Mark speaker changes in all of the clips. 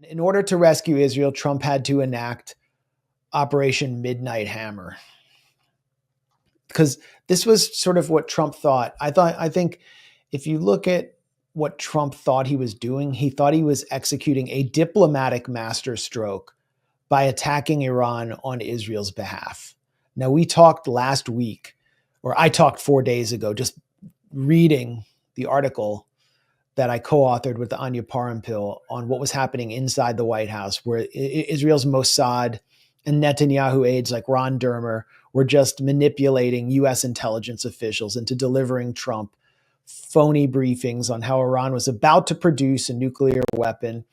Speaker 1: In order to rescue Israel, Trump had to enact Operation Midnight Hammer, because this was sort of what Trump thought. I think if you look at what Trump thought he was doing, he thought he was executing a diplomatic masterstroke by attacking Iran on Israel's behalf. Now, we talked last week, or I talked 4 days ago, just reading the article that I co-authored with Anya Parampil on what was happening inside the White House, where Israel's Mossad and Netanyahu aides like Ron Dermer were just manipulating U.S. intelligence officials into delivering Trump phony briefings on how Iran was about to produce a nuclear weapon.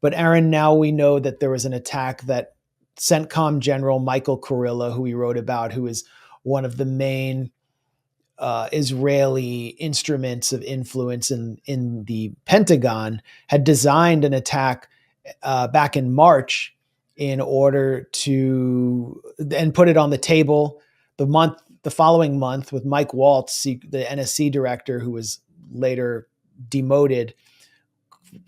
Speaker 1: But Aaron, now we know that there was an attack that CENTCOM General Michael Kurilla, who we wrote about, who is one of the main Israeli instruments of influence in the Pentagon, had designed an attack back in March in order to and put it on the table the following month with Mike Waltz, the NSC director, who was later demoted,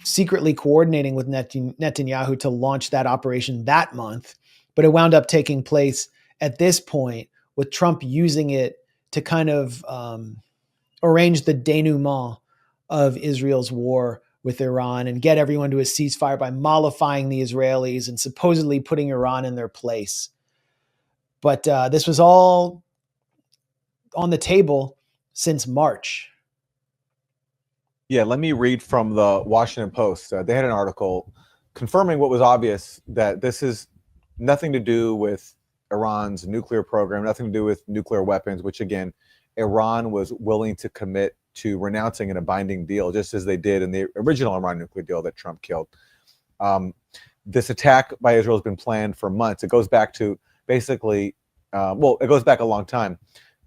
Speaker 1: secretly coordinating with Netanyahu to launch that operation that month. But it wound up taking place at this point, with Trump using it to kind of arrange the denouement of Israel's war with Iran and get everyone to a ceasefire by mollifying the Israelis and supposedly putting Iran in their place. But this was all on the table since March.
Speaker 2: Yeah, let me read from the Washington Post. They had an article confirming what was obvious, that this is nothing to do with Iran's nuclear program, nothing to do with nuclear weapons, which again, Iran was willing to commit to renouncing in a binding deal, just as they did in the original Iran nuclear deal that Trump killed. This attack by Israel has been planned for months. It goes back to basically, it goes back a long time.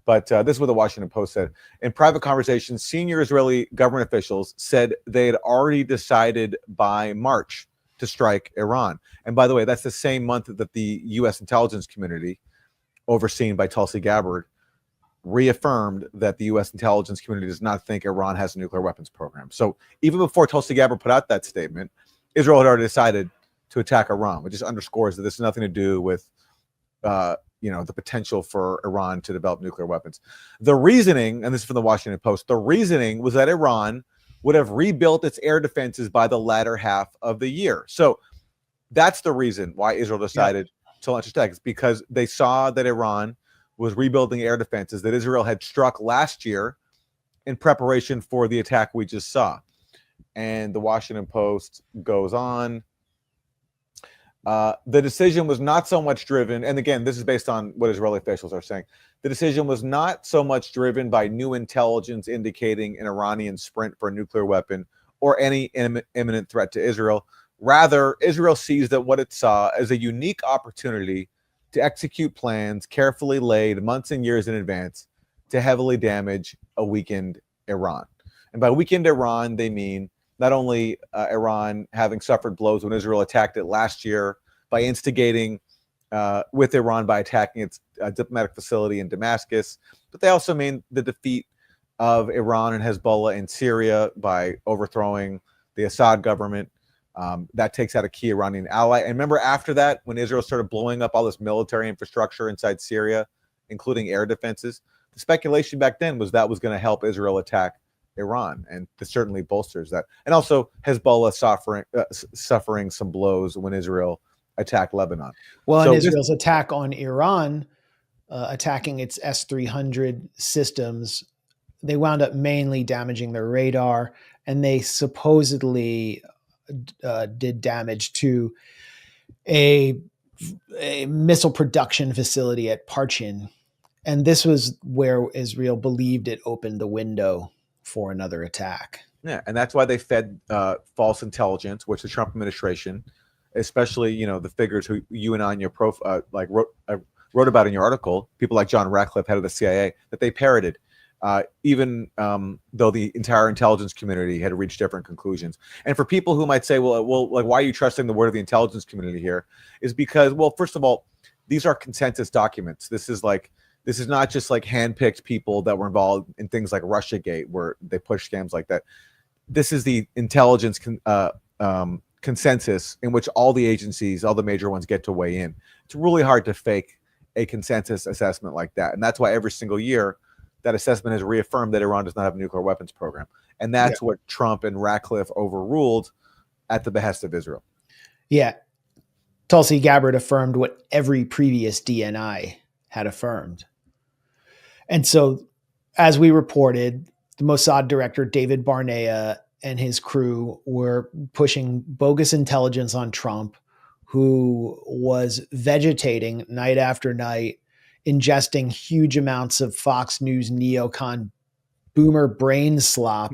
Speaker 2: But this is what the Washington Post said. In private conversations, senior Israeli government officials said they had already decided by March to strike Iran. And by the way, that's the same month that the U.S. intelligence community, overseen by Tulsi Gabbard, reaffirmed that the U.S. intelligence community does not think Iran has a nuclear weapons program. So even before Tulsi Gabbard put out that statement, Israel had already decided to attack Iran, which just underscores that this has nothing to do with the potential for Iran to develop nuclear weapons. The reasoning, and this is from the Washington Post, the reasoning was that Iran would have rebuilt its air defenses by the latter half of the year. So that's the reason why Israel decided to launch attack. It's because they saw that Iran was rebuilding air defenses that Israel had struck last year in preparation for the attack we just saw. And the Washington Post goes on. The decision was not so much driven, and again, this is based on what Israeli officials are saying. The decision was not so much driven by new intelligence indicating an Iranian sprint for a nuclear weapon or any imminent threat to Israel. Rather, Israel sees that what it saw as a unique opportunity to execute plans carefully laid months and years in advance to heavily damage a weakened Iran. And by weakened Iran, they mean not only Iran having suffered blows when Israel attacked it last year by instigating with Iran by attacking its diplomatic facility in Damascus, but they also mean the defeat of Iran and Hezbollah in Syria by overthrowing the Assad government. That takes out a key Iranian ally. And remember, after that, when Israel started blowing up all this military infrastructure inside Syria, including air defenses, the speculation back then was that was going to help Israel attack Iran, and this certainly bolsters that. And also Hezbollah suffering some blows when Israel attacked Lebanon.
Speaker 1: Well, so Israel's attack on Iran, attacking its S-300 systems, they wound up mainly damaging their radar, and they supposedly did damage to a missile production facility at Parchin. And this was where Israel believed it opened the window for another attack.
Speaker 2: Yeah, and that's why they fed false intelligence, which the Trump administration, especially the figures who you and I on your wrote about in your article, people like John Ratcliffe, head of the CIA, that they parroted, even though the entire intelligence community had reached different conclusions. And for people who might say, well, like, why are you trusting the word of the intelligence community here? Is because, well, first of all, these are consensus documents. This is not just like handpicked people that were involved in things like Russiagate, where they push scams like that. This is the intelligence consensus in which all the agencies, all the major ones, get to weigh in. It's really hard to fake a consensus assessment like that. And that's why every single year that assessment has reaffirmed that Iran does not have a nuclear weapons program. And that's what Trump and Ratcliffe overruled at the behest of Israel.
Speaker 1: Yeah. Tulsi Gabbard affirmed what every previous DNI had affirmed. And so, as we reported, the Mossad director, David Barnea, and his crew were pushing bogus intelligence on Trump, who was vegetating night after night, ingesting huge amounts of Fox News neocon boomer brain slop,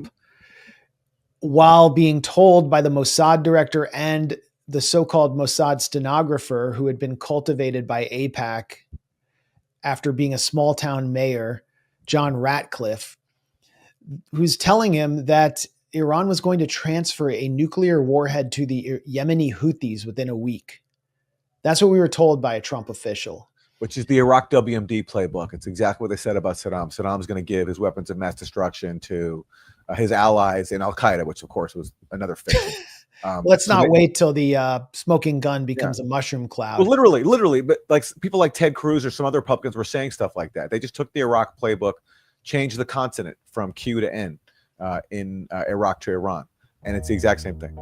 Speaker 1: while being told by the Mossad director and the so-called Mossad stenographer, who had been cultivated by AIPAC after being a small town mayor, John Ratcliffe, who's telling him that Iran was going to transfer a nuclear warhead to the Yemeni Houthis within a week. That's what we were told by a Trump official.
Speaker 2: Which is the Iraq WMD playbook. It's exactly what they said about Saddam. Saddam's going to give his weapons of mass destruction to his allies in Al-Qaeda, which of course was another fiction.
Speaker 1: Let's not wait till the smoking gun becomes a mushroom cloud.
Speaker 2: Well, literally, but like people like Ted Cruz or some other Republicans were saying stuff like that. They just took the Iraq playbook, changed the consonant from Q to N in Iraq to Iran, and it's the exact same thing.